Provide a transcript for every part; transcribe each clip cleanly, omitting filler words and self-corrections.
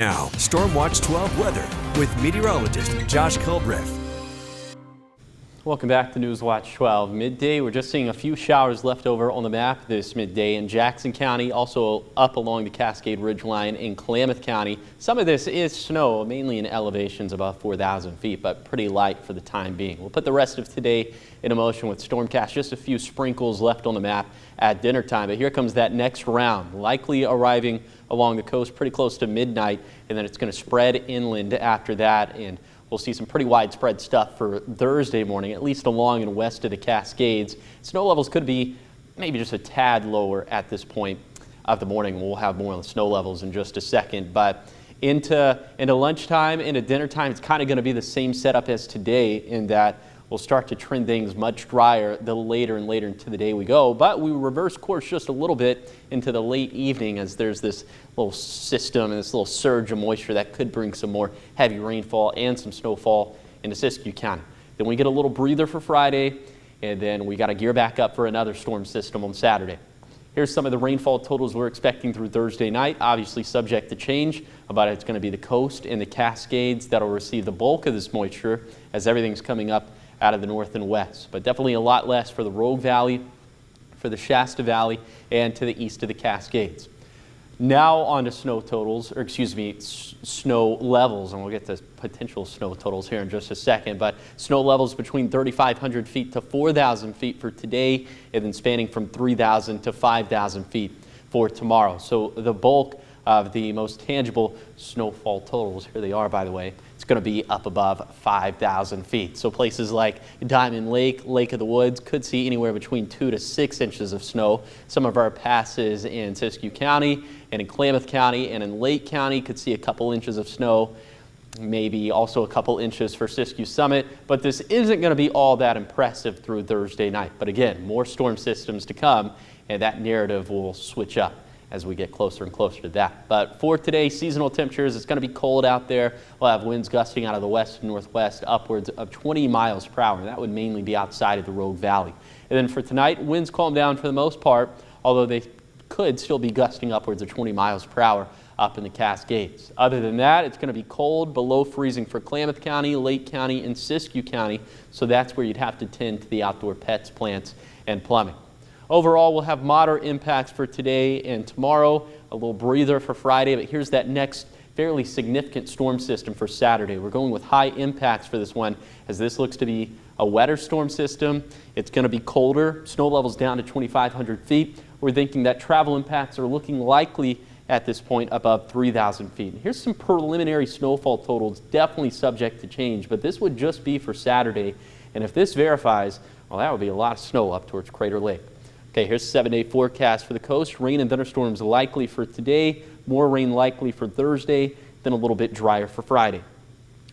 Now, Storm Watch 12 weather with meteorologist Josh Culbreth. Welcome back to News Watch 12. Midday, we're just seeing a few showers left over on the map this midday in Jackson County, also up along the Cascade Ridgeline in Klamath County. Some of this is snow, mainly in elevations above 4,000 feet, but pretty light for the time being. We'll put the rest of today in motion with Stormcast, just a few sprinkles left on the map at dinner time. But here comes that next round, likely arriving along the coast pretty close to midnight, and then it's going to spread inland after that. And we'll see some pretty widespread stuff for Thursday morning, at least along and west of the Cascades. Snow levels could be maybe just a tad lower at this point of the morning. We'll have more on the snow levels in just a second. But into lunchtime, into dinner time, it's kind of going to be the same setup as today in that we'll start to trend things much drier the later and later into the day we go. But we reverse course just a little bit into the late evening as there's this little system and this little surge of moisture that could bring some more heavy rainfall and some snowfall into Siskiyou County. Then we get a little breather for Friday, and then we got to gear back up for another storm system on Saturday. Here's some of the rainfall totals we're expecting through Thursday night, obviously subject to change, but it's going to be the coast and the Cascades that'll receive the bulk of this moisture as everything's coming up out of the north and west, but definitely a lot less for the Rogue Valley, for the Shasta Valley, and to the east of the Cascades. Now on to snow totals, or excuse me, snow levels, and we'll get to potential snow totals here in just a second, but snow levels between 3,500 feet to 4,000 feet for today, and then spanning from 3,000 to 5,000 feet for tomorrow. So the bulk of the most tangible snowfall totals, here they are by the way, it's going to be up above 5,000 feet. So places like Diamond Lake, Lake of the Woods could see anywhere between 2 to 6 inches of snow. Some of our passes in Siskiyou County and in Klamath County and in Lake County could see a couple inches of snow, maybe also a couple inches for Siskiyou Summit, but this isn't going to be all that impressive through Thursday night. But again, more storm systems to come, and that narrative will switch up as we get closer and closer to that. But for today, seasonal temperatures, it's going to be cold out there. We'll have winds gusting out of the west and northwest upwards of 20 miles per hour. That would mainly be outside of the Rogue Valley. And then for tonight, winds calm down for the most part, although they could still be gusting upwards of 20 miles per hour up in the Cascades. Other than that, it's going to be cold, below freezing for Klamath County, Lake County, and Siskiyou County. So that's where you'd have to tend to the outdoor pets, plants, and plumbing. Overall, we'll have moderate impacts for today and tomorrow, a little breather for Friday, but here's that next fairly significant storm system for Saturday. We're going with high impacts for this one, as this looks to be a wetter storm system. It's going to be colder, snow levels down to 2,500 feet. We're thinking that travel impacts are looking likely at this point above 3,000 feet. Here's some preliminary snowfall totals, definitely subject to change, but this would just be for Saturday. And if this verifies, well, that would be a lot of snow up towards Crater Lake. Okay, here's a 7-day forecast for the coast. Rain and thunderstorms likely for today, more rain likely for Thursday, then a little bit drier for Friday.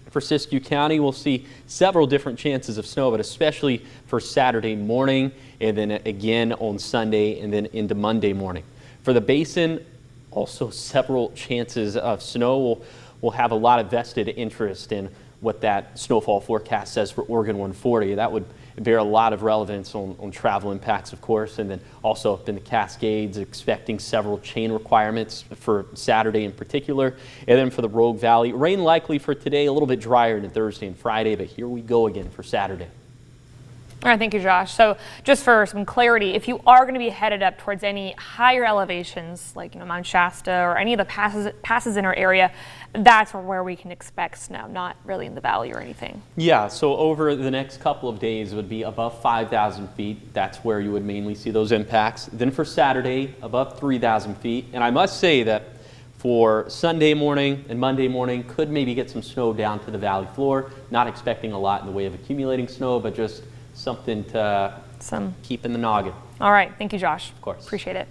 For Siskiyou County, we'll see several different chances of snow, but especially for Saturday morning, and then again on Sunday, and then into Monday morning. For the basin, also several chances of snow. We'll have a lot of vested interest in what that snowfall forecast says for Oregon 140. That would bear a lot of relevance on travel impacts, of course, and then also up in the Cascades, expecting several chain requirements for Saturday in particular. And then for the Rogue Valley, rain likely for today, a little bit drier than Thursday and Friday, but here we go again for Saturday. All right, thank you, Josh. So just for some clarity, if you are going to be headed up towards any higher elevations, like Mount Shasta or any of the passes in our area, that's where we can expect snow, not really in the valley or anything. Yeah, so over the next couple of days, it would be above 5,000 feet. That's where you would mainly see those impacts. Then for Saturday, above 3,000 feet. And I must say that for Sunday morning and Monday morning, could maybe get some snow down to the valley floor. Not expecting a lot in the way of accumulating snow, but just something to keep in the noggin. All right. Thank you, Josh. Of course. Appreciate it.